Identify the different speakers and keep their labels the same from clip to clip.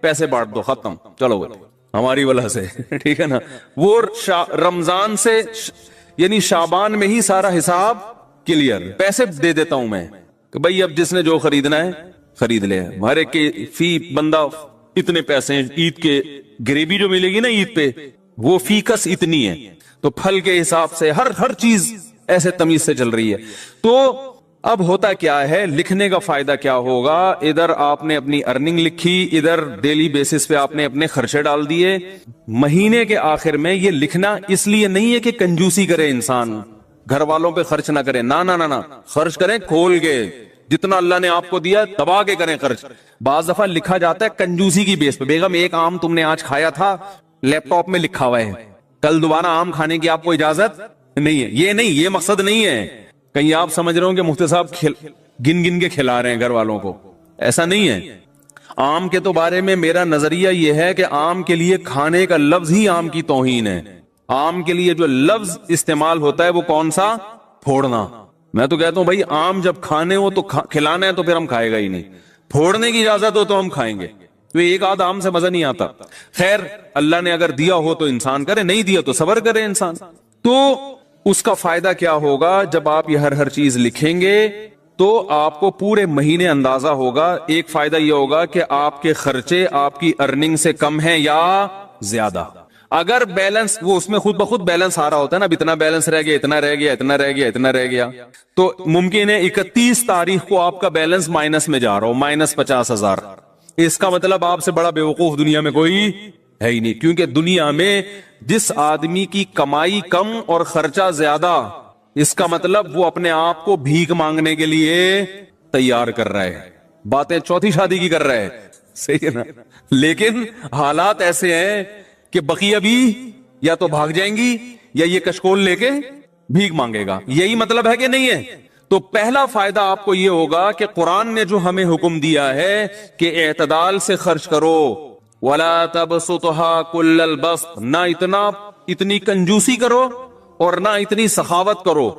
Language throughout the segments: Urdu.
Speaker 1: پیسے بانٹ دو, ختم, چلو بھائی ہماری وجہ سے, ٹھیک ہے نا. وہ رمضان سے یعنی شعبان میں ہی سارا حساب کلیئر, پیسے دے دیتا ہوں میں کہ بھائی اب جس نے جو خریدنا ہے خرید لے. ہر ایک کے فی بندہ اتنے پیسے ہیں, عید کے گریوی جو ملے گی نا عید پہ وہ فی کس اتنی ہے, تو پھل کے حساب سے ہر چیز ایسے تمیز سے چل رہی ہے. تو اب ہوتا کیا ہے, لکھنے کا فائدہ کیا ہوگا, ادھر آپ نے اپنی ارننگ لکھی, ادھر ڈیلی بیسس پہ آپ نے اپنے خرچے ڈال دیے. مہینے کے آخر میں یہ لکھنا اس لیے نہیں ہے کہ کنجوسی کرے انسان, گھر والوں پہ خرچ نہ کرے, نہ خرچ کریں کھول کے, جتنا اللہ نے آپ کو دیا دبا کے کریں خرچ. بعض دفعہ لکھا جاتا ہے کنجوسی کی بیس پہ, بیگم ایک آم تم نے آج کھایا تھا, لیپ ٹاپ میں لکھا ہوا ہے کل دوبارہ آم کھانے کی آپ کو اجازت نہیں ہے. یہ نہیں, یہ مقصد نہیں ہے. کہیں آپ سمجھ رہے ہو کہ مفتی صاحب گن کے کھلا رہے ہیں گھر والوں کو, ایسا نہیں ہے. آم کے تو بارے میں میرا نظریہ یہ ہے کہ آم کے لیے کھانے کا لفظ ہی آم کی توہین ہے. آم کے لیے جو لفظ استعمال ہوتا ہے وہ کون سا, پھوڑنا. میں تو کہتا ہوں بھائی آم جب کھانے ہو تو کھلانا ہے تو پھر ہم کھائے گا ہی نہیں, پھوڑنے کی اجازت ہو تو ہم کھائیں گے. تو ایک آدھ آم سے مزہ نہیں آتا. خیر اللہ نے اگر دیا ہو تو انسان کرے, نہیں دیا تو صبر کرے انسان. تو اس کا فائدہ کیا ہوگا, جب آپ یہ ہر چیز لکھیں گے تو آپ کو پورے مہینے اندازہ ہوگا. ایک فائدہ یہ ہوگا کہ آپ کے خرچے آپ کی ارننگ سے کم ہیں یا زیادہ. اگر بیلنس, وہ اس میں خود بخود بیلنس آ رہا ہوتا ہے نا, اب اتنا بیلنس رہ گیا, اتنا رہ گیا, اتنا رہ گیا, اتنا رہ گیا, تو ممکن ہے 31 تاریخ کو آپ کا بیلنس مائنس میں جا رہا ہو, -50,000. اس کا مطلب آپ سے بڑا بیوقوف دنیا میں کوئی ہے ہی نہیں, کیونکہ دنیا میں جس آدمی کی کمائی کم اور خرچہ زیادہ, اس کا مطلب وہ اپنے آپ کو بھیک مانگنے کے لیے تیار کر رہا ہے, باتیں چوتھی شادی کی کر رہا ہے, صحیح ہے نا. لیکن حالات ایسے ہیں کہ بقیہ بھی یا تو بھاگ جائیں گی یا یہ کشکول لے کے بھیک مانگے گا. یہی مطلب ہے کہ نہیں ہے. تو پہلا فائدہ آپ کو یہ ہوگا کہ قرآن نے جو ہمیں حکم دیا ہے کہ اعتدال سے خرچ کرو, وَلَا تَبْسُطْهَا كُلَّ الْبَسْطِ, نہ اتنی کنجوسی کرو اور نہ اتنی سخاوت کرو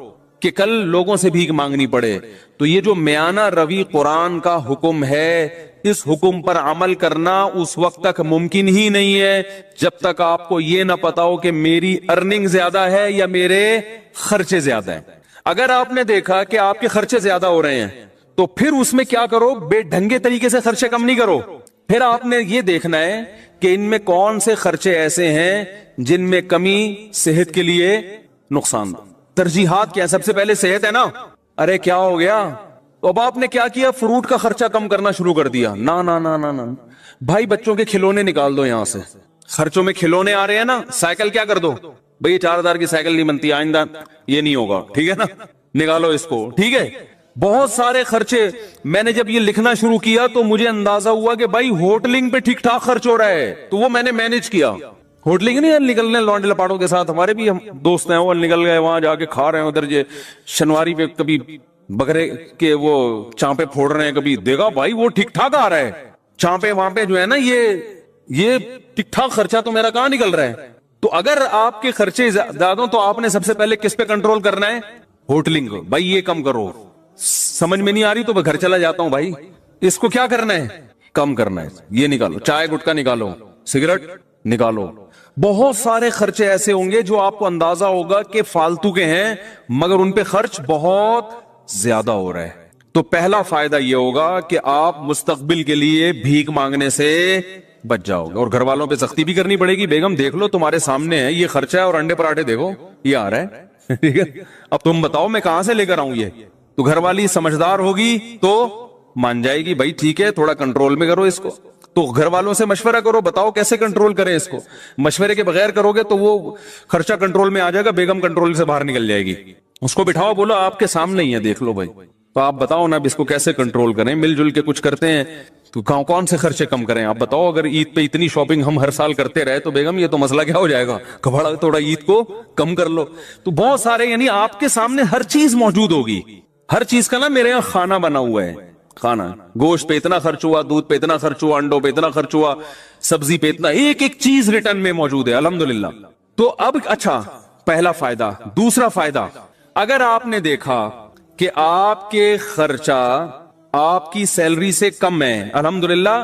Speaker 1: کہ کل لوگوں سے بھیک مانگنی پڑے. تو یہ جو میانہ روی قرآن کا حکم ہے, اس حکم پر عمل کرنا اس وقت تک ممکن ہی نہیں ہے جب تک آپ کو یہ نہ پتا ہو کہ میری ارننگ زیادہ ہے یا میرے خرچے زیادہ ہیں. اگر آپ نے دیکھا کہ آپ کے خرچے زیادہ ہو رہے ہیں تو پھر اس میں کیا کرو, بے ڈھنگے طریقے سے خرچے کم نہیں کرو. پھر آپ نے یہ دیکھنا ہے کہ ان میں کون سے خرچے ایسے ہیں جن میں کمی صحت کے لیے نقصان. ترجیحات کیا, سب سے پہلے صحت ہے نا. ارے کیا ہو گیا, تو اب آپ نے کیا کیا, فروٹ کا خرچہ کم کرنا شروع کر دیا. نہ بھائی بچوں کے کھلونے نکال دو یہاں سے, خرچوں میں کھلونے آ رہے ہیں نا. سائیکل کیا کر دو, بھئی 4,000 کی سائیکل نہیں بنتی, آئندہ یہ نہیں ہوگا, ٹھیک ہے نا, نکالو اس کو, ٹھیک ہے. بہت سارے خرچے. میں نے جب یہ لکھنا شروع کیا تو مجھے اندازہ ہوا کہ بھائی ہوٹلنگ پہ ٹھیک ٹھاک خرچ ہو رہا ہے, تو وہ میں نے مینج کیا. ہوٹلنگ نہیں نکلنے لانڈے لپاٹوں کے ساتھ, ہمارے بھی ہم دوست ہیں وہ نکل گئے وہاں جا کے کھا رہے ہیں ادھر, یہ شنواری پہ کبھی بکرے کے وہ چانپے پھوڑ رہے ہیں, کبھی دیکھا بھائی وہ ٹھیک ٹھاک آ رہا ہے چانپے وہاں پہ جو ہے نا, یہ ٹھیک ٹھاک خرچہ تو میرا کہاں نکل رہا ہے. تو اگر آپ کے خرچے زیادہ ہوں تو آپ نے سب سے پہلے کس پہ کنٹرول کرنا ہے, ہوٹلنگ. بھائی یہ کم کرو, سمجھ میں نہیں آ رہی تو میں گھر چلا جاتا ہوں, بھائی اس کو کیا کرنا ہے, کم کرنا ہے. یہ نکالو, چائے گٹکا نکالو, سگریٹ نکالو. بہت سارے خرچے ایسے ہوں گے جو آپ کو اندازہ ہوگا کہ فالتو کے ہیں مگر ان پہ خرچ بہت زیادہ ہو رہا ہے. تو پہلا فائدہ یہ ہوگا کہ آپ مستقبل کے لیے بھیک مانگنے سے بچ جاؤ گے, اور گھر والوں پہ سختی بھی کرنی پڑے گی. بیگم دیکھ لو تمہارے سامنے ہے یہ خرچہ ہے, اور انڈے پراٹھے دیکھو یہ آ رہا ہے, ٹھیک ہے, اب تم بتاؤ میں کہاں سے لے کر آؤں یہ. تو گھر والی سمجھدار ہوگی تو مان جائے گی, بھائی ٹھیک ہے تھوڑا کنٹرول میں کرو اس کو. تو گھر والوں سے مشورہ کرو, بتاؤ کیسے کنٹرول کریں اس کو. مشورے کے بغیر کرو گے تو وہ خرچہ کنٹرول میں آ جائے گا, بیگم کنٹرول سے باہر نکل جائے گی. اس کو بٹھاؤ, بولو آپ کے سامنے ہی ہے, دیکھ لو بھائی, تو آپ بتاؤ نا اب اس کو کیسے کنٹرول کریں. مل جل کے کچھ کرتے ہیں تو کون سے خرچے کم کریں آپ بتاؤ. اگر عید پہ اتنی شاپنگ ہم ہر سال کرتے رہے تو بیگم یہ تو مسئلہ کیا ہو جائے گا, کبھڑا تھوڑا عید کو کم کر لو. تو بہت سارے, یعنی آپ کے سامنے ہر چیز موجود ہوگی. ہر چیز کا نا میرے یہاں کھانا بنا ہوا ہے, کھانا, گوشت پہ اتنا خرچ ہوا, دودھ پہ اتنا خرچ ہوا, انڈوں پہ اتنا خرچ ہوا, سبزی پہ اتنا, ایک ایک چیز ریٹرن میں موجود ہے الحمدللہ. تو اب اچھا پہلا فائدہ. دوسرا فائدہ, اگر آپ نے دیکھا کہ آپ کے خرچہ آپ کی سیلری سے کم ہے, الحمدللہ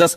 Speaker 1: 10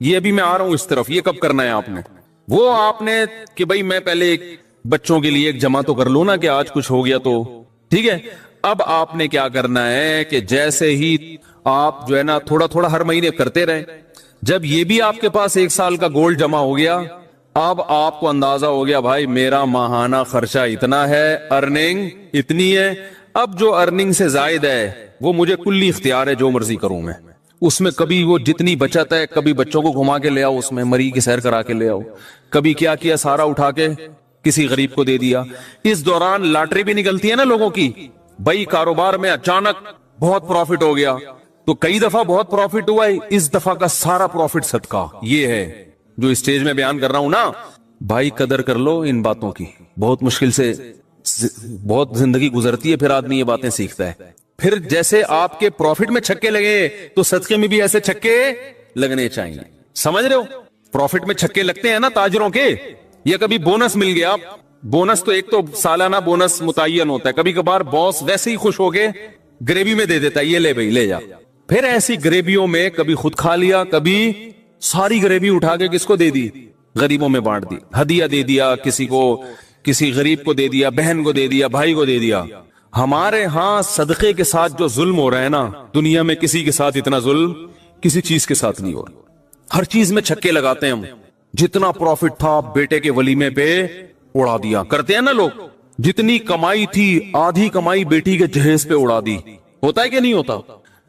Speaker 1: یہ ابھی میں آ رہا ہوں اس طرف، یہ کب کرنا ہے آپ نے؟ وہ آپ نے کہ بھائی میں پہلے بچوں کے لیے ایک جمع تو کر لوں نا کہ آج کچھ ہو گیا تو ٹھیک ہے. اب آپ نے کیا کرنا ہے کہ جیسے ہی آپ جو ہے نا تھوڑا تھوڑا ہر مہینے کرتے رہیں، جب یہ بھی آپ کے پاس 1 سال کا گولڈ جمع ہو گیا، اب آپ کو اندازہ ہو گیا بھائی میرا ماہانہ خرچہ اتنا ہے، ارننگ اتنی ہے، اب جو ارننگ سے زائد ہے وہ مجھے کلی اختیار ہے، جو مرضی کروں میں اس میں. کبھی وہ جتنی بچت ہے، کبھی بچوں کو گھما کے لے آؤ، اس میں مری کی سیر کرا کے لے آؤ، کبھی کیا سارا اٹھا کے کسی غریب کو دے دیا. اس دوران لاٹری بھی نکلتی ہے نا لوگوں کی، بھائی کاروبار میں اچانک بہت پروفٹ ہو گیا، تو کئی دفعہ بہت پروفٹ ہوا ہے، اس دفعہ کا سارا پروفٹ صدقہ. یہ ہے جو اسٹیج میں بیان کر رہا ہوں نا. بھائی قدر کر لو ان باتوں کی، بہت مشکل سے بہت زندگی گزرتی ہے، پھر آدمی یہ باتیں سیکھتا ہے. پھر جیسے آپ کے پروفٹ میں چھکے لگے تو صدقے میں بھی ایسے چھکے لگنے چاہیے. سمجھ رہے ہو؟ پروفٹ میں چھکے لگتے ہیں نا تاجروں کے، یا کبھی بونس مل گیا. بونس تو ایک تو سالانہ بونس متعین ہوتا ہے، کبھی کبھار باس ویسے ہی خوش ہو کے گریوی میں دے دیتا ہے، یہ لے بھائی لے جا. پھر ایسی گریویوں میں کبھی خود کھا لیا، کبھی ساری گریوی اٹھا کے کس کو دے دی؟ غریبوں میں بانٹ دی. ہدیہ دے دیا کسی کو، کسی غریب کو دے دیا، بہن کو دے دیا، بھائی کو دے دیا. ہمارے ہاں صدقے کے ساتھ جو ظلم ہو رہا ہے نا، دنیا میں کسی کے ساتھ اتنا ظلم کسی چیز کے ساتھ نہیں ہو رہا. ہر چیز میں چھکے لگاتے ہیں ہم. جتنا پروفٹ تھا بیٹے کے ولیمے پہ اڑا دیا، کرتے ہیں نا لوگ. جتنی کمائی تھی آدھی کمائی بیٹی کے جہیز پہ اڑا دی. ہوتا ہے کہ نہیں ہوتا؟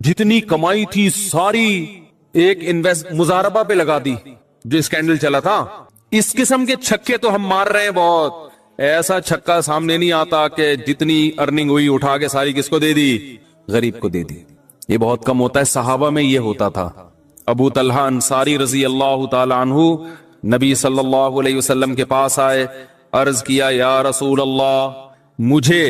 Speaker 1: جتنی کمائی تھی ساری ایک مزاربہ پہ لگا دی، جو اسکینڈل چلا تھا. اس قسم کے چھکے تو ہم مار رہے ہیں بہت. ایسا چھکا سامنے نہیں آتا کہ جتنی ارننگ ہوئی اٹھا کے ساری کس کو دے دی؟ غریب کو دے دی. یہ بہت کم ہوتا ہے. صحابہ میں یہ ہوتا تھا. ابو طلحہ انصاری رضی اللہ تعالی عنہ نبی صلی اللہ علیہ وسلم کے پاس آئے، عرض کیا یا رسول اللہ، مجھے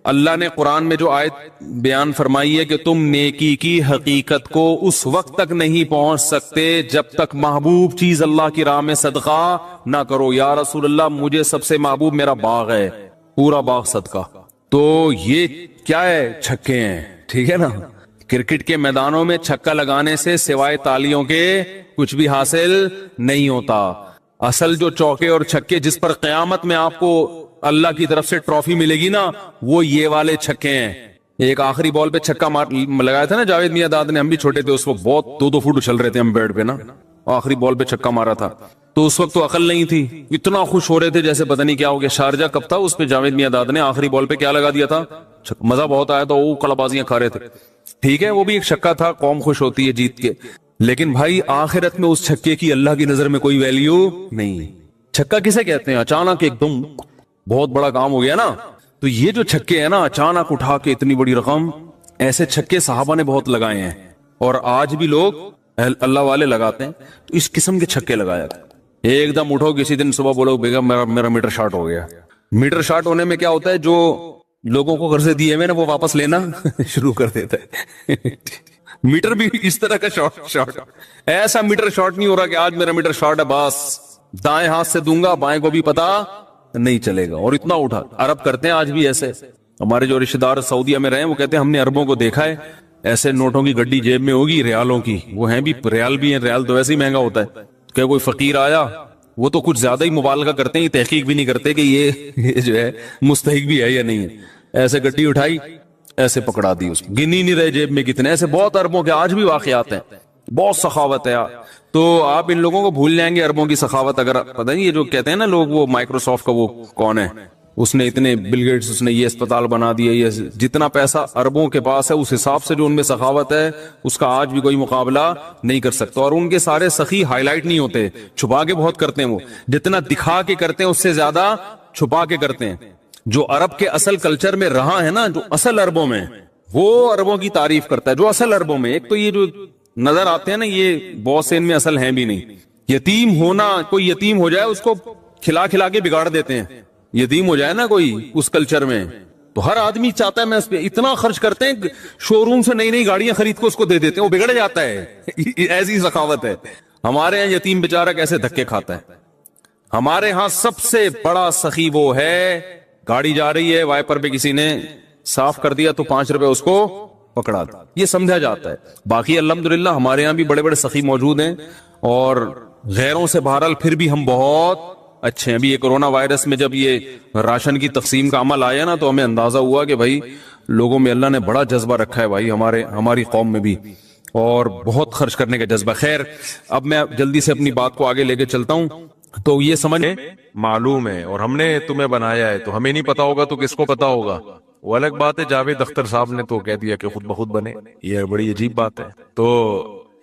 Speaker 1: اللہ نے قرآن میں جو آیت بیان فرمائی ہے کہ تم نیکی کی حقیقت کو اس وقت تک نہیں پہنچ سکتے جب تک محبوب چیز اللہ کی راہ میں صدقہ نہ کرو. یا رسول اللہ مجھے سب سے محبوب میرا باغ ہے، پورا باغ صدقہ. تو یہ کیا ہے؟ چھکے ہیں. ٹھیک ہے نا؟ کرکٹ کے میدانوں میں چھکا لگانے سے سوائے تالیوں کے کچھ بھی حاصل نہیں ہوتا. اصل جو چوکے اور چھکے جس پر قیامت میں آپ کو اللہ کی طرف سے ٹرافی ملے گی نا، وہ یہ والے چھکے ہیں. ایک آخری بال پہ چھکا لگایا تھا نا جاوید میاں داد نے، ہم بھی چھوٹے تھے اس وقت، بہت 2-2 فٹ اچھل رہے تھے ہم بیڈ پہ نا. آخری بال پہ چھکا مارا تھا تو اس وقت تو عقل نہیں تھی، اتنا خوش ہو رہے تھے جیسے پتہ نہیں کیا ہو گیا. شارجہ کب تھا، اس پہ جاوید میاں داد نے آخری بال پہ کیا لگا دیا تھا؟ مزہ بہت آیا تھا، وہ کڑا بازیاں کھا رہے تھے. ٹھیک ہے، وہ بھی ایک چھکا تھا، قوم خوش ہوتی ہے جیت کے. لیکن بھائی آخرت میں اس چھکے کی اللہ کی نظر میں کوئی ویلیو نہیں. چھکا کسے کہتے ہیں؟ اچانک ایک دم بہت بڑا کام ہو گیا نا. تو یہ جو چھکے ہیں نا، اچانک اٹھا کے اتنی بڑی رقم، ایسے چھکے صحابہ نے بہت لگائے ہیں، اور آج بھی لوگ اللہ والے لگاتے ہیں. تو اس قسم کے چھکے لگایا. ایک دم اٹھو کسی دن صبح بولو بیگم میرا میٹر شارٹ ہو گیا. میٹر شارٹ ہونے میں کیا ہوتا ہے؟ جو لوگوں کو قرضے دیے ہوئے نا وہ واپس لینا شروع کر دیتا ہے. میٹر بھی اس طرح کا شارٹ. ایسا میٹر شارٹ نہیں ہو رہا کہ آج میرا میٹر شارٹ ہے بس دائیں ہاتھ سے دوں گا بائیں کو بھی پتا نہیں چلے گا. اور اتنا اٹھا. عرب کرتے ہیں آج بھی ایسے. ہمارے جو رشتے دار سعودیہ میں رہے وہ کہتے ہیں ہم نے عربوں کو دیکھا ہے ایسے نوٹوں کی گڈی جیب میں ہوگی ریالوں کی، وہ ہیں بھی ریال بھی ہیں، ریال تو ویسے ہی مہنگا ہوتا ہے. کہ کوئی فقیر آیا وہ تو کچھ زیادہ ہی مبالغہ کرتے ہیں، تحقیق بھی نہیں کرتے کہ یہ جو ہے مستحق بھی ہے یا نہیں ہے. ایسے گڈی اٹھائی، ایسے پکڑا دی، اس گنی نہیں رہے جیب میں کتنے. ایسے بہت عربوں کے آج بھی واقعات ہیں. بہت سخاوت ہے. تو آپ ان لوگوں کو بھول جائیں گے عربوں کی سخاوت. اگر پتہ نہیں یہ جو کہتے ہیں نا لوگ وہ مائکروسافٹ کا وہ کون ہے، اس نے اتنے بل گیٹس اس نے یہ اسپتال بنا دیا، یہ جتنا پیسہ عربوں کے پاس ہے اس حساب سے جو ان میں سخاوت ہے اس کا آج بھی کوئی مقابلہ نہیں کر سکتا. اور ان کے سارے سخی ہائی لائٹ نہیں ہوتے، چھپا کے بہت کرتے ہیں. وہ جتنا دکھا کے کرتے ہیں اس سے زیادہ چھپا کے کرتے ہیں. جو عرب کے اصل کلچر میں رہا ہے نا، جو اصل عربوں میں، وہ عربوں کی تعریف کرتا ہے. جو اصل عربوں میں ایک تو یہ جو نظر آتے ہیں نا یہ بہت سے ان میں اصل ہیں بھی نہیں. یتیم ہونا، کوئی یتیم ہو جائے اس کو کھلا کھلا کے بگاڑ دیتے ہیں. یتیم ہو جائے نا کوئی اس کلچر میں تو ہر آدمی چاہتا ہے میں اس پہ اتنا خرچ کرتے ہیں، شو روم سے نئی نئی گاڑیاں خرید کو اس کو دے دیتے ہیں، وہ بگڑ جاتا ہے. ایسی سخاوت ہے. ہمارے یہاں یتیم بیچارہ کیسے دھکے کھاتا ہے. ہمارے ہاں سب سے بڑا سخی وہ ہے، گاڑی جا رہی ہے وائپر پہ کسی نے صاف کر دیا تو 5 روپے اس کو پکڑا دے، یہ سمجھا جاتا ہے. باقی الحمدللہ ہمارے یہاں بھی بڑے بڑے سخی موجود ہیں اور غیروں سے بہرحال پھر بھی ہم بہت اچھے ہیں. ابھی یہ کورونا وائرس میں جب یہ راشن کی تقسیم کا عمل آیا نا تو ہمیں اندازہ ہوا کہ بھائی لوگوں میں اللہ نے بڑا جذبہ رکھا ہے بھائی، ہماری قوم میں بھی، اور بہت خرچ کرنے کا جذبہ. خیر اب میں جلدی سے اپنی بات کو آگے لے کے چلتا ہوں. تو یہ سمجھ
Speaker 2: معلوم ہے اور ہم نے تمہیں بنایا ہے، تو ہمیں نہیں پتا ہوگا تو کس کو پتا ہوگا؟ وہ الگ بات ہے. جاوید اختر صاحب نے تو کہہ دیا کہ خود بخود بنے، یہ بڑی عجیب بات ہے. تو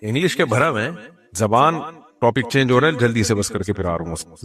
Speaker 2: انگلش کے بھرم ہے، زبان ٹاپک چینج ہو رہا ہے، جلدی سے بس کر کے پھر آ رہا ہوں.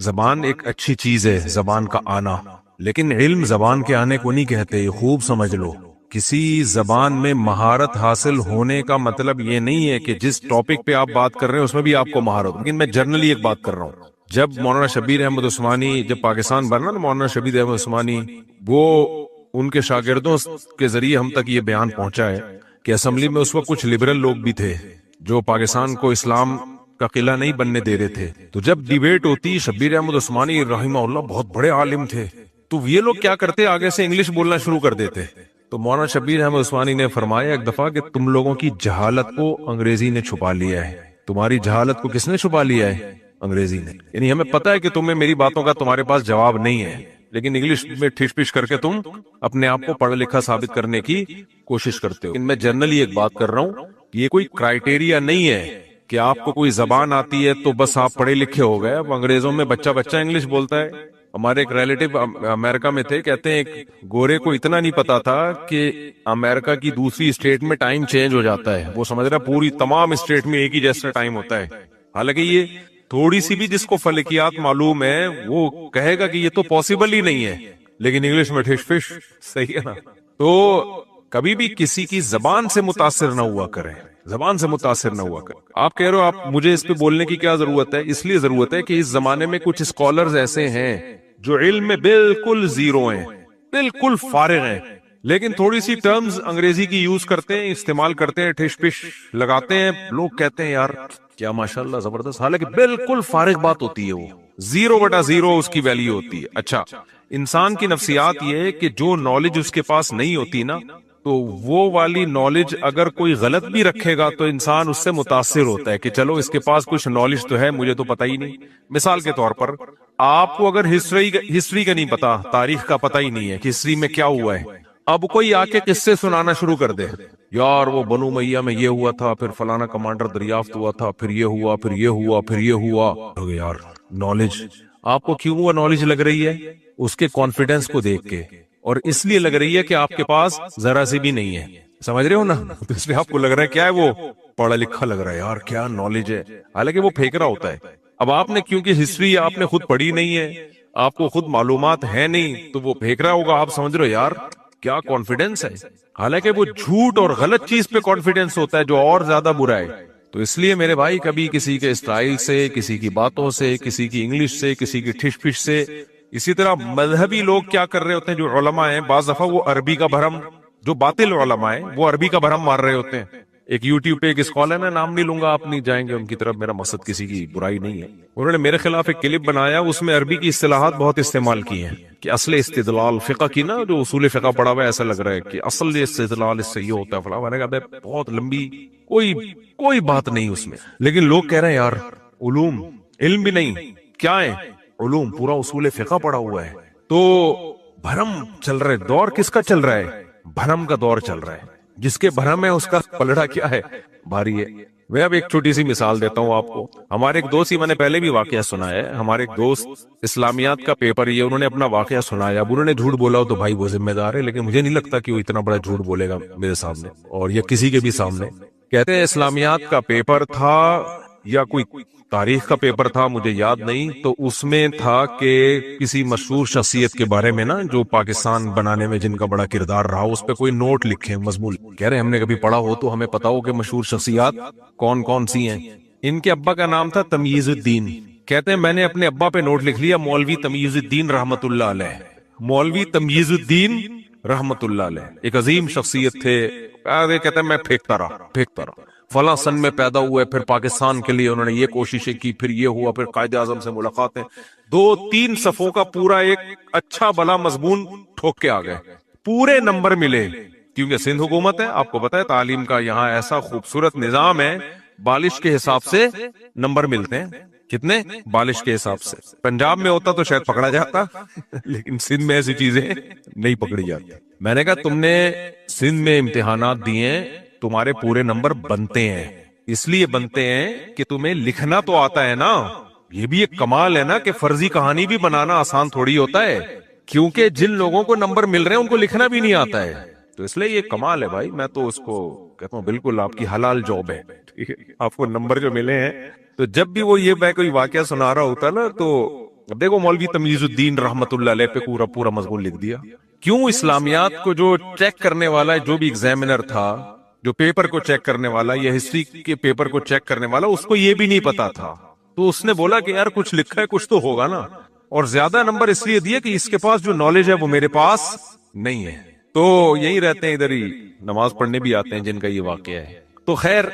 Speaker 2: زبان ایک اچھی چیز ہے، زبان کا آنا، لیکن علم زبان کے آنے کو نہیں کہتے. خوب سمجھ لو، کسی زبان میں مہارت حاصل ہونے کا مطلب یہ نہیں ہے کہ جس ٹاپک پہ آپ بات کر رہے ہیں اس میں بھی آپ کو مہارت. لیکن میں جنرلی ایک بات کر رہا ہوں، جب مولانا شبیر احمد عثمانی جب پاکستان بنا نا، مولانا شبیر احمد عثمانی وہ ان کے شاگردوں کے ذریعے ہم تک یہ بیان پہنچا ہے کہ اسمبلی میں اس وقت کچھ لبرل لوگ بھی تھے جو پاکستان کو اسلام کا قلعہ نہیں بننے دے رہے تھے. تو جب ڈیبیٹ ہوتی، شبیر احمد عثمانی رحمہ اللہ بہت بڑے عالم تھے، تو یہ لوگ کیا کرتے، آگے سے انگلش بولنا شروع کر دیتے. تو مولانا شبیر احمد عثمانی نے فرمایا ایک دفعہ کہ تم لوگوں کی جہالت کو انگریزی نے چھپا لیا ہے. تمہاری جہالت کو کس نے چھپا لیا ہے؟ انگریزی نے. یعنی ہمیں پتا ہے کہ تمہیں میری باتوں کا تمہارے پاس جواب نہیں ہے، لیکن انگلش میں ٹھش پش کر کے تم اپنے آپ کو پڑھا لکھا ثابت کرنے کی کوشش کرتے ہو. میں جنرلی ایک بات کر رہا ہوں، یہ کوئی کرائیٹیریا نہیں ہے کہ آپ کو کوئی زبان آتی ہے تو بس آپ پڑھے لکھے ہو گئے. اب انگریزوں میں بچہ انگلش بولتا ہے. ہمارے ایک ریلیٹو امریکہ میں تھے، کہتے ہیں ایک گورے کو اتنا نہیں پتا تھا کہ امریکہ کی دوسری اسٹیٹ میں ٹائم چینج ہو جاتا ہے. وہ سمجھ رہا پوری تمام اسٹیٹ میں ایک ہی جیسا ٹائم ہوتا ہے. حالانکہ یہ تھوڑی سی بھی جس کو فلکیات معلوم ہے وہ کہے گا کہ یہ تو پاسبل ہی نہیں ہے، لیکن انگلش میں ٹھش فش. صحیح ہے نا؟ تو کبھی بھی کسی کی زبان سے متاثر نہ ہوا کریں، زبان سے متاثر نہ ہوا کریں. آپ کہہ رہے ہو آپ مجھے اس پہ بولنے کی کیا ضرورت ہے؟ اس لیے ضرورت ہے کہ اس زمانے میں کچھ اسکالرز ایسے ہیں جو علم میں بالکل زیرو ہیں، بالکل فارغ ہیں، لیکن تھوڑی سی ٹرمز انگریزی کی یوز کرتے ہیں، استعمال کرتے ہیں، ٹھش پش لگاتے ہیں. لوگ کہتے ہیں یار کیا ماشاءاللہ زبردست، حالانکہ بالکل فارغ بات ہوتی ہے. وہ 0/0 اس کی ویلیو ہوتی ہے. اچھا، انسان کی نفسیات یہ ہے کہ جو نالج اس کے پاس نہیں ہوتی نا، تو وہ والی نالج اگر کوئی غلط بھی رکھے گا تو انسان اس سے متاثر ہوتا ہے کہ چلو اس کے پاس کچھ نالج تو ہے، مجھے تو پتہ ہی نہیں. مثال کے طور پر آپ کو اگر ہسٹری کا نہیں پتا، تاریخ کا پتہ ہی نہیں ہے کہ ہسٹری میں کیا ہوا ہے، اب کوئی آ کے قصے سنانا شروع کر دے، یار وہ بنو امیہ میں یہ ہوا تھا، پھر فلانا کمانڈر دریافت ہوا تھا، پھر یہ ہوا، پھر یہ ہوا، پھر یہ ہوا. یار نالج آپ کو کیوں وہ نالج لگ رہی ہے؟ اس کے کانفیڈنس کو دیکھ کے، اور اس لیے لگ رہی ہے کہ آپ کے پاس ذرا سی بھی نہیں ہے. سمجھ رہے ہو نا؟ تو اس لیے آپ کو لگ رہا ہے کیا ہے، وہ پڑھا لکھا لگ رہا ہے، یار کیا نالج ہے، حالانکہ وہ پھینک رہا ہوتا ہے. اب آپ نے کیونکہ ہسٹری آپ نے خود پڑھی نہیں ہے، آپ کو خود معلومات ہے نہیں، تو وہ پھینک رہا ہوگا. آپ سمجھ رہے ہو یار کیا کانفیڈنس ہے، حالانکہ وہ جھوٹ اور غلط چیز پہ کانفیڈنس ہوتا ہے جو اور زیادہ برا ہے. تو اس لیے میرے بھائی کبھی کسی کے اسٹائل سے، کسی کی باتوں سے، کسی کی انگلش سے، کسی کی ٹھش پش سے. اسی طرح مذہبی لوگ کیا کر رہے ہوتے ہیں، جو علماء ہیں بعض دفعہ وہ عربی کا بھرم، جو باطل علماء ہیں وہ عربی کا بھرم مار رہے ہوتے ہیں. ایک یوٹیوب پہ ایک اسکالر ہے، میں نام نہیں لوں گا، آپ نہیں جائیں گے ان کی طرف، میرا مقصد کسی کی برائی نہیں ہے. انہوں نے میرے خلاف ایک کلپ بنایا، اس میں عربی کی اصطلاحات بہت استعمال کی ہیں کہ اصل استدلال فقہ کی نا، جو اصول فقہ پڑھا ہوا ہے ایسا لگ رہا ہے کہ اصل استدلال اس سے یہ ہوتا ہے فلاں. میں نے کہا بہت لمبی، کوئی بات نہیں اس میں، لیکن لوگ کہہ رہے ہیں یار علوم، علم بھی نہیں، کیا ہے علوم، پورا اصول فقہ پڑھا ہوا ہے. تو بھرم چل رہا ہے. دور کس کا چل رہا ہے؟ بھرم کا دور چل رہا ہے. جس کے بھرم ہے اس کا پلڑا کیا ہے، بھاری ہے. میں اب ایک چھوٹی سی مثال دیتا ہوں آپ کو. ہمارے ایک دوست ہی، میں نے پہلے بھی واقعہ سنایا ہے، ہمارے ایک دوست اسلامیات کا پیپر یہ انہوں نے اپنا واقعہ سنایا. اب انہوں نے جھوٹ بولا ہو تو بھائی وہ ذمہ دار ہے، لیکن مجھے نہیں لگتا کہ وہ اتنا بڑا جھوٹ بولے گا میرے سامنے اور یا کسی کے بھی سامنے. کہتے ہیں اسلامیات کا پیپر تھا یا کوئی تاریخ کا پیپر تھا، مجھے یاد نہیں، تو اس میں تھا کہ کسی مشہور شخصیت کے بارے میں نا، جو پاکستان بنانے میں جن کا بڑا کردار رہا، اس پہ کوئی نوٹ لکھے مضمون. کہہ رہے ہم نے کبھی پڑھا ہو تو ہمیں پتا ہو کہ مشہور شخصیات کون کون سی ہیں. ان کے ابا کا نام تھا تمیز الدین. کہتے ہیں میں نے اپنے ابا پہ نوٹ لکھ لیا مولوی تمیز الدین رحمت اللہ علیہ. مولوی تمیز الدین رحمت اللہ علیہ ایک عظیم شخصیت تھے. کہتے ہیں میں پھینکتا رہا. فلاں سن میں پیدا ہوئے، پھر پاکستان کے لیے انہوں نے یہ کوششیں کی، پھر یہ ہوا، پھر قائد اعظم سے ملاقاتیں. 2-3 صفوں کا پورا ایک اچھا بلا مضمون ٹھوک کے آ گئے، پورے نمبر ملے. کیونکہ سندھ حکومت ہے، آپ کو پتا ہے تعلیم کا یہاں ایسا خوبصورت نظام ہے، بالش کے حساب سے نمبر ملتے ہیں. کتنے؟ بالش کے حساب سے. پنجاب میں ہوتا تو شاید پکڑا جاتا، لیکن سندھ میں ایسی چیزیں نہیں پکڑی جاتی. میں نے کہا تم نے سندھ میں امتحانات دیے، تمہارے پورے نمبر بنتے ہیں، اس لیے بنتے ہیں کہ تمہیں لکھنا تو آتا ہے نا. یہ بھی ایک کمال ہے نا کہ فرضی کہانی بھی بنانا آسان تھوڑی ہوتا ہے، کیونکہ جن لوگوں کو نمبر مل رہے ہیں ان کو لکھنا بھی نہیں آتا ہے. تو اس لیے یہ کمال ہے بھائی. میں تو اس کو کہتا ہوں بالکل آپ کی حلال جاب ہے. ٹھیک ہے، آپ کو نمبر جو ملے ہیں. تو جب بھی وہ یہ میں کوئی واقعہ سنا رہا ہوتا نا، تو اب دیکھو مولوی تمیز الدین رحمت اللہ علیہ پہ پورا مضمون لکھ دیا. کیوں اسلامیات کو جو چیک کرنے والا جو بھی ایگزامینر تھا، جو پیپر کو چیک کرنے والا یا ہسٹری کے پیپر کو چیک کرنے والا، اس کو یہ بھی نہیں پتا تھا. تو اس نے بولا کہ یار کچھ لکھا ہے، کچھ تو ہوگا نا. اور زیادہ نمبر اس لیے دیے کہ اس کے پاس جو نالج ہے وہ میرے پاس نہیں ہے. تو یہی رہتے ہیں ادھر ہی، نماز پڑھنے بھی آتے ہیں جن کا یہ واقعہ ہے. تو خیر،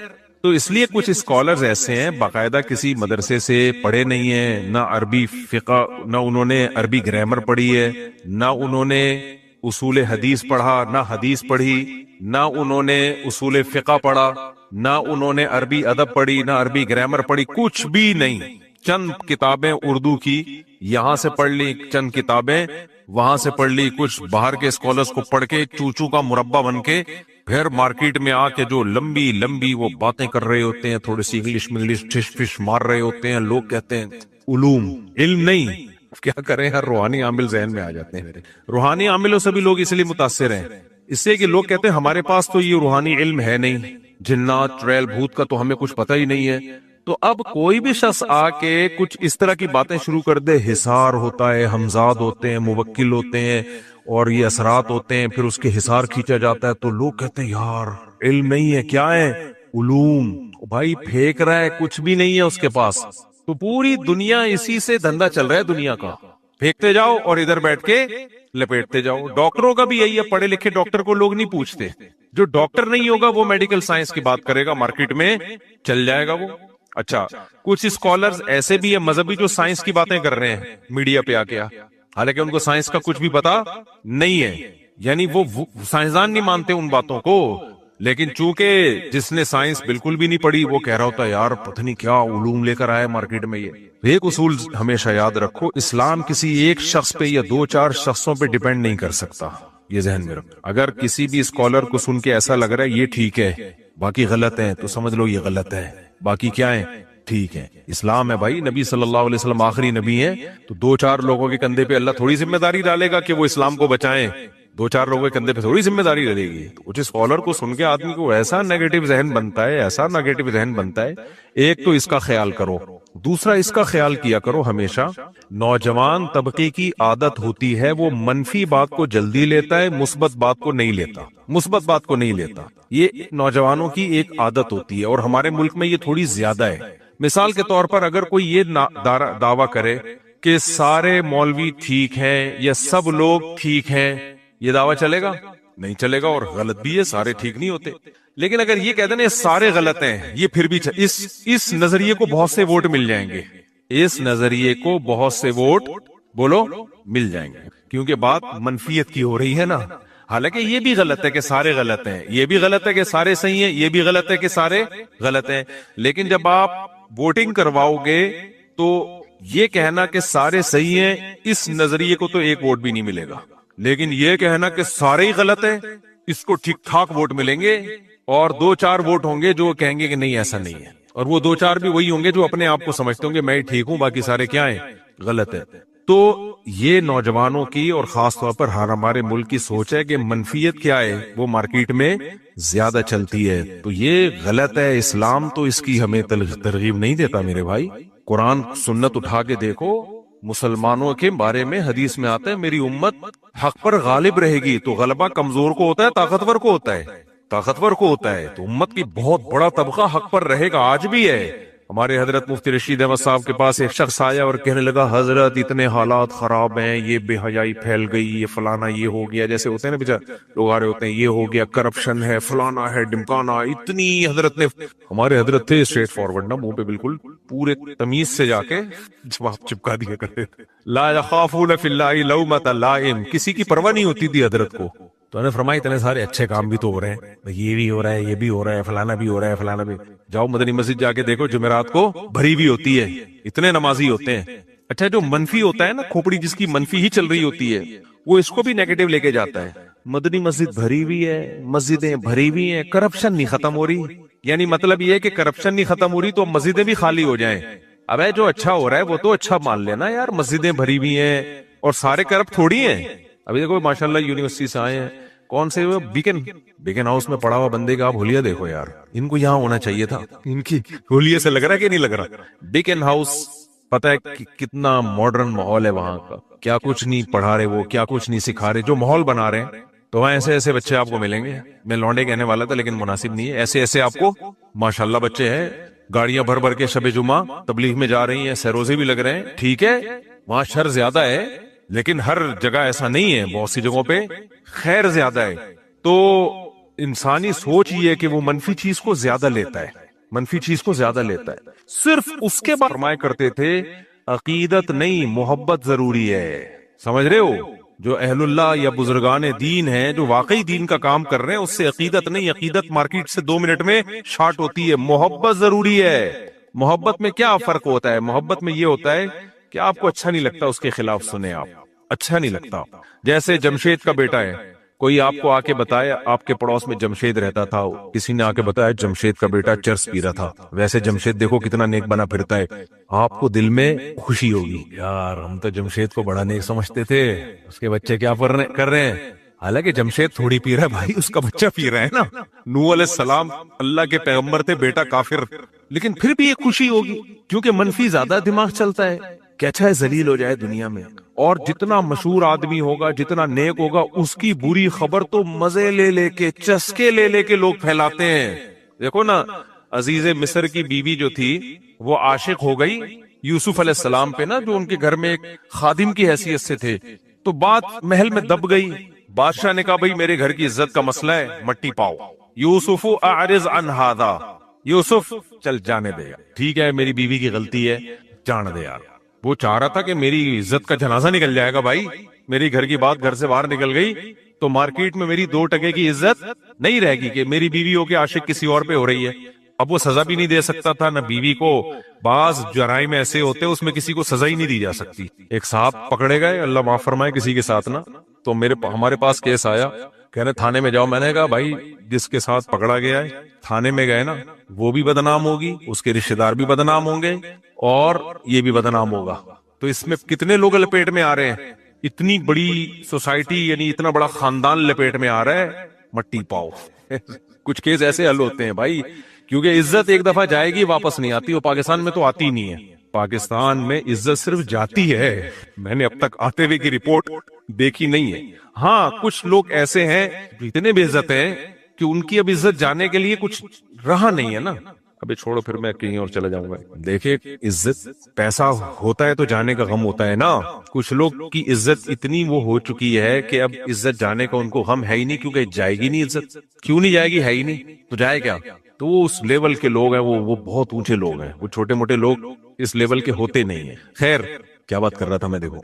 Speaker 2: تو اس لیے کچھ اسکالرز ایسے ہیں باقاعدہ کسی مدرسے سے پڑھے نہیں ہیں، نہ عربی فقہ، نہ انہوں نے عربی گرامر پڑھی ہے، نہ انہوں نے اصول حدیث پڑھا، نہ حدیث پڑھی، نہ انہوں نے اصول فقہ پڑھا، نہ انہوں نے عربی ادب پڑھی، نہ عربی گرامر پڑھی، کچھ بھی نہیں. چند کتابیں اردو کی یہاں سے پڑھ لی، چند کتابیں وہاں سے پڑھ لی، کچھ باہر کے اسکالرز کو پڑھ کے چوچو کا مربع بن کے پھر مارکیٹ میں آ کے جو لمبی لمبی وہ باتیں کر رہے ہوتے ہیں، تھوڑی سی انگلش ٹش فش مار رہے ہوتے ہیں. لوگ کہتے ہیں علوم، علم نہیں. کیا کریں یار، روحانی عامل ذہن میں آ جاتے ہیں میرے. روحانی عاملوں سے بھی لوگ اس لیے متاثر ہیں، اس سے کہ لوگ کہتے ہیں ہمارے پاس تو یہ روحانی علم ہے نہیں، جنات چڑیل بھوت کا تو ہمیں کچھ پتہ ہی نہیں ہے. تو اب کوئی بھی شخص آ کے کچھ اس طرح کی باتیں شروع کر دے، حصار ہوتا ہے، حمزاد ہوتے ہیں، موکل ہوتے ہیں، اور یہ اثرات ہوتے ہیں، پھر اس کے حصار کھینچا جاتا ہے، تو لوگ کہتے ہیں یار علم نہیں ہے. کیا ہے؟ علوم. بھائی پھینک رہا ہے، کچھ بھی نہیں ہے اس کے پاس. تو پوری دنیا اسی سے دھندا چل رہا ہے دنیا کا، پھینکتے جاؤ اور ادھر بیٹھ کے لپیٹتے جاؤ. ڈاکٹروں کا بھی یہی ہے، پڑھے لکھے ڈاکٹر کو لوگ نہیں پوچھتے. جو ڈاکٹر نہیں ہوگا وہ میڈیکل سائنس کی بات کرے گا، مارکیٹ میں چل جائے گا وہ. اچھا، کچھ اسکالرز ایسے بھی ہیں مذہبی جو سائنس کی باتیں کر رہے ہیں میڈیا پہ آ کے، حالانکہ ان کو سائنس کا کچھ بھی پتا نہیں ہے، یعنی وہ سائنسدان نہیں مانتے ان باتوں کو. لیکن چونکہ جس نے سائنس بالکل بھی نہیں پڑھی وہ کہہ رہا ہوتا ہے یار پتہ نہیں کیا علوم لے کر آئے مارکیٹ میں. یہ ایک اصول ہمیشہ یاد رکھو، اسلام کسی ایک شخص پہ یا دو چار شخصوں پہ ڈیپینڈ نہیں کر سکتا. یہ ذہن میں رکھو. اگر کسی بھی اسکالر کو سن کے ایسا لگ رہا ہے یہ ٹھیک ہے باقی غلط ہے، تو سمجھ لو یہ غلط ہے، باقی کیا ہے؟ ٹھیک ہے. اسلام ہے بھائی، نبی صلی اللہ علیہ وسلم آخری نبی ہیں، تو دو چار لوگوں کے کندھے پہ اللہ تھوڑی ذمہ داری ڈالے گا کہ وہ اسلام کو بچائیں. دو چار لوگوں کے کندھے پہ تھوڑی ذمہ داری ڈلے گی. تو کچھ اسکالر کو سن کے آدمی کو ایسا نیگیٹو ذہن بنتا ہے، ایسا نیگیٹو ذہن بنتا ہے. ایک تو اس کا خیال کرو، دوسرا اس کا خیال کیا کرو ہمیشہ نوجوان طبقے کی عادت ہوتی ہے وہ منفی بات کو جلدی لیتا ہے، مثبت بات کو نہیں لیتا. مثبت بات کو نہیں لیتا، یہ نوجوانوں کی ایک عادت ہوتی ہے، اور ہمارے ملک میں یہ تھوڑی زیادہ ہے. مثال کے طور پر اگر کوئی یہ دعویٰ کرے کہ سارے مولوی ٹھیک ہیں یا سب لوگ ٹھیک ہیں، یہ دعویٰ چلے گا؟ نہیں چلے گا، اور غلط بھی ہے، سارے ٹھیک نہیں ہوتے. لیکن اگر یہ کہہ دیں یہ سارے غلط ہیں، یہ پھر بھی اس نظریے کو بہت سے ووٹ مل جائیں گے. اس نظریے کو بہت سے ووٹ بولو مل جائیں گے، کیونکہ بات منفیت کی ہو رہی ہے نا. حالانکہ یہ بھی غلط ہے کہ سارے غلط ہیں، یہ بھی غلط ہے کہ سارے صحیح ہیں، یہ بھی غلط ہے کہ سارے غلط ہیں. لیکن جب آپ ووٹنگ کرواؤ گے تو یہ کہنا کہ سارے صحیح ہیں، اس نظریے کو تو ایک ووٹ بھی نہیں ملے گا. لیکن یہ کہنا کہ سارے ہی غلط ہیں، اس کو ٹھیک ٹھاک ووٹ ملیں گے. اور دو چار ووٹ ہوں گے جو کہیں گے کہ نہیں ایسا نہیں ہے، اور وہ دو چار بھی وہی ہوں گے جو اپنے آپ کو سمجھتے ہوں گے میں ٹھیک ہوں، باقی سارے کیا ہیں؟ غلط ہے. تو یہ نوجوانوں کی اور خاص طور پر ہمارے ملک کی سوچ ہے کہ منفیت کیا ہے وہ مارکیٹ میں زیادہ چلتی ہے. تو یہ غلط ہے. اسلام تو اس کی ہمیں ترغیب نہیں دیتا میرے بھائی. قرآن سنت اٹھا کے دیکھو، مسلمانوں کے بارے میں حدیث میں آتا ہے میری امت حق پر غالب رہے گی. تو غلبہ کمزور کو ہوتا ہے، طاقتور کو ہوتا ہے؟ طاقتور کو ہوتا ہے. تو امت کی بہت بڑا طبقہ حق پر رہے گا، آج بھی ہے. ہمارے حضرت مفتی رشید احمد صاحب کے پاس ایک شخص آیا اور کہنے لگا حضرت اتنے حالات خراب ہیں، یہ بے حیائی پھیل گئی، یہ فلانا یہ ہو گیا، جیسے ہوتے ہیں نا بیچارے لوگ آ رہے ہوتے ہیں، یہ ہو گیا، کرپشن ہے، فلانا ہے، ڈمکانا. اتنی حضرت نے، ہمارے حضرت تھے اسٹریٹ فارورڈ نا، منہ پہ بالکل پورے تمیز سے جا کے جواب چپکا دیا کرتے تھے. لا یخافون فی اللہ لومۃ لائم، کسی کی پرواہ نہیں ہوتی تھی حضرت کو. تو انہیں فرمایا اتنے سارے اچھے کام بھی تو ہو رہے ہیں، یہ بھی ہو رہا ہے، یہ بھی ہو رہا ہے، فلانا بھی ہو رہا ہے، فلانا بھی. جاؤ مدنی مسجد جا کے دیکھو، جمعرات کو بھری ہوئی ہوتی ہے، اتنے نمازی ہوتے ہیں. اچھا جو منفی ہوتا ہے نا، کھوپڑی جس کی منفی ہی چل رہی ہوتی ہے، وہ اس کو بھی نیگیٹو لے کے جاتا ہے. مدنی مسجد بھری ہوئی ہے، مسجدیں بھری ہوئی ہیں، کرپشن نہیں ختم ہو رہی. یعنی مطلب یہ ہے کہ کرپشن نہیں ختم ہو رہی تو مسجدیں بھی خالی ہو جائیں. اب جو اچھا ہو رہا ہے وہ تو اچھا مان لینا یار، مسجدیں بھری ہوئی ہیں اور سارے کرپٹ تھوڑی ہیں. ابھی دیکھو ماشاءاللہ یونیورسٹی سے آئے ہیں، کون سے بیکن ہاؤس میں پڑا ہوا بندے کا آپ حلیہ دیکھو یار، ان کو یہاں ہونا چاہیے تھا. ان کی حلیہ سے لگ رہا ہے کہ نہیں لگ رہا؟ بیکن ہاؤس پتہ ہے کتنا ماڈرن ماحول ہے وہاں کا، کیا کچھ نہیں پڑھا رہے وہ، کیا کچھ نہیں سکھا رہے، جو ماحول بنا رہے ہیں. تو وہاں ایسے ایسے بچے آپ کو ملیں گے. میں لونڈے کہنے والا تھا لیکن مناسب نہیں ہے. ایسے ایسے آپ کو ماشاءاللہ بچے ہیں، گاڑیاں بھر بھر کے شب جمعہ تبلیغ میں جا رہی ہیں، سیروزے بھی لگ رہے ہیں. ٹھیک ہے وہاں شر زیادہ ہے لیکن ہر جگہ ایسا نہیں ہے، بہت سی جگہوں پہ خیر زیادہ ہے. تو انسانی سوچ یہ ہے کہ وہ منفی چیز کو زیادہ لیتا ہے، منفی چیز کو زیادہ لیتا ہے. صرف اس کے بعد فرمایا کرتے تھے عقیدت نہیں محبت ضروری ہے. سمجھ رہے ہو؟ جو اہل اللہ یا بزرگان دین ہیں جو واقعی دین کا کام کر رہے ہیں، اس سے عقیدت نہیں، عقیدت مارکیٹ سے 2 منٹ میں شارٹ ہوتی ہے. محبت ضروری ہے. محبت میں کیا فرق ہوتا ہے؟ محبت میں یہ ہوتا ہے کہ آپ کو اچھا نہیں لگتا اس کے خلاف سنیں، آپ اچھا نہیں لگتا. جیسے جمشید کا بیٹا ہے، کوئی آپ کو آ کے بتایا آپ کے پڑوس میں جمشید رہتا تھا، کسی نے آ کے بتایا جمشید کا بیٹا چرس پی رہا تھا، ویسے جمشید دیکھو کتنا نیک بنا پھرتا ہے، آپ کو دل میں خوشی ہوگی، یار ہم تو جمشید کو بڑا نیک سمجھتے تھے، اس کے بچے کیا کر رہے ہیں. حالانکہ جمشید تھوڑی پی رہا ہے بھائی، اس کا بچہ پی رہا ہے نا. نوح علیہ السلام اللہ کے پیغمبر تھے، بیٹا کافر، لیکن پھر بھی ایک خوشی ہوگی کیونکہ منفی زیادہ دماغ چلتا ہے کہ اچھا ہے ذلیل ہو جائے دنیا میں. اور جتنا مشہور آدمی ہوگا، جتنا نیک ہوگا، اس کی بری خبر تو مزے لے لے کے، چسکے لے لے کے لوگ پھیلاتے ہیں. دیکھو نا عزیز مصر کی بیوی جو تھی وہ عاشق ہو گئی یوسف علیہ السلام پہ نا، جو ان کے گھر میں ایک خادم کی حیثیت سے تھے، تو بات محل میں دب گئی. بادشاہ نے کہا بھئی میرے گھر کی عزت کا مسئلہ ہے، مٹی پاؤ. یوسف اعرض عن ھذا، یوسف چل جانے دے، ٹھیک ہے میری بیوی کی غلطی ہے، جان دے یار. وہ چاہ رہا تھا کہ میری عزت کا جنازہ نکل جائے گا بھائی، میری گھر کی بات گھر سے باہر نکل گئی تو مارکیٹ میں میری 2 ٹکے کی عزت نہیں رہے گی کہ میری بیوی ہو کے عاشق کسی اور پہ ہو رہی ہے. اب وہ سزا بھی نہیں دے سکتا تھا نہ بیوی کو. بعض جرائم ایسے ہوتے اس میں کسی کو سزا ہی نہیں دی جا سکتی. ایک صاحب پکڑے گئے، اللہ معاف فرمائے، کسی کے ساتھ نا، تو ہمارے پاس کیس آیا، کہنے تھانے میں جاؤ. میں نے کہا بھائی جس کے ساتھ پکڑا گیا ہے تھانے میں گئے نا، وہ بھی بدنام ہوگی، اس کے رشتہ دار بھی بدنام ہوں گے اور یہ بھی بدنام ہوگا. تو اس میں کتنے لوگ لپیٹ میں آ رہے ہیں، اتنی بڑی سوسائٹی یعنی اتنا بڑا خاندان لپیٹ میں آ رہا ہے، مٹی پاؤ. کچھ کیس ایسے حل ہوتے ہیں بھائی، کیونکہ عزت ایک دفعہ جائے گی واپس نہیں آتی. وہ پاکستان میں تو آتی نہیں ہے، پاکستان میں عزت صرف جاتی ہے. میں نے اب تک آتے ہوئے کی رپورٹ دیکھی نہیں ہے. ہاں کچھ لوگ ایسے ہیں جو اتنے بے عزت ہیں کہ ان کی اب عزت جانے کے لیے کچھ رہا نہیں ہے نا. ابھی چھوڑو پھر میں کہیں اور چلا جاؤں گا. دیکھیں عزت پیسہ ہوتا ہے تو جانے کا غم ہوتا ہے نا. کچھ لوگ کی عزت اتنی وہ ہو چکی ہے کہ اب عزت جانے کا ان کو غم ہے ہی نہیں، کیونکہ جائے گی نہیں عزت. کیوں نہیں جائے گی؟ ہے ہی نہیں تو جائے کیا؟ تو وہ اس لیول کے لوگ ہیں، وہ بہت اونچے لوگ ہیں. وہ چھوٹے موٹے لوگ اس لیول کے ہوتے نہیں ہیں. خیر کیا بات کر رہا تھا میں، دیکھو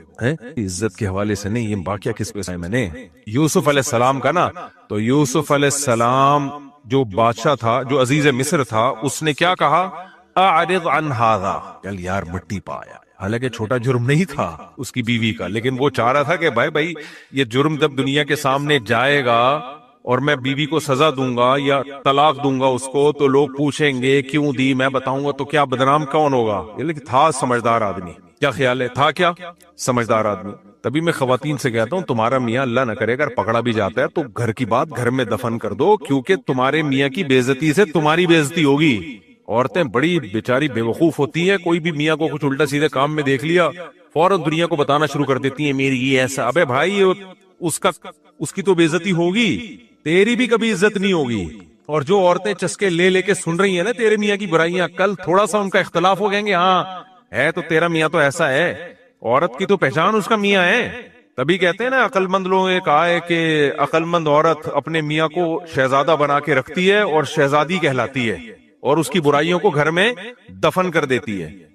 Speaker 2: عزت کے حوالے سے نہیں، یہ واقعہ کس پہ ہے میں نے یوسف علیہ السلام کا نا. تو یوسف علیہ السلام جو بادشاہ تھا، جو عزیز مصر تھا، اس نے کیا کہا؟ اعرض عن ھذا، چل یار مٹی پایا. حالانکہ چھوٹا جرم نہیں تھا اس کی بیوی کا، لیکن وہ چاہ رہا تھا کہ بھائی یہ جرم جب دنیا کے سامنے جائے گا اور میں بیوی کو سزا دوں گا یا طلاق دوں گا اس کو، تو لوگ پوچھیں گے کیوں دی، میں بتاؤں گا تو کیا بدنام کون ہوگا؟ لیکن تھا سمجھدار آدمی. کیا خیال ہے؟ تھا کیا سمجھدار آدمی. تبھی میں خواتین سے کہتا ہوں تمہارا میاں اللہ نہ کرے اگر پکڑا بھی جاتا ہے تو گھر کی بات گھر میں دفن کر دو، کیونکہ تمہارے میاں کی بے عزتی سے تمہاری بے عزتی ہوگی. عورتیں بڑی بیچاری بے وقوف ہوتی ہیں، کوئی بھی میاں کو کچھ الٹا سیدھے کام میں دیکھ لیا فوراً دنیا کو بتانا شروع کر دیتی ہیں میری یہ ایسا. ابے بھائی اس کی تو بے عزتی ہوگی، تیری بھی کبھی عزت نہیں ہوگی. اور جو عورتیں چسکے لے لے کے سن رہی ہیں نا تیرے میاں کی برائیاں، کل تھوڑا سا ان کا اختلاف ہو گئیں گے، ہاں ہے تو تیرا میاں تو ایسا ہے. عورت کی تو پہچان اس کا میاں ہے. تبھی کہتے ہیں نا عقل مند لوگوں نے کہا ہے کہ عقل مند عورت اپنے میاں کو شہزادہ بنا کے رکھتی ہے اور شہزادی کہلاتی ہے، اور اس کی برائیوں کو گھر میں دفن کر دیتی ہے.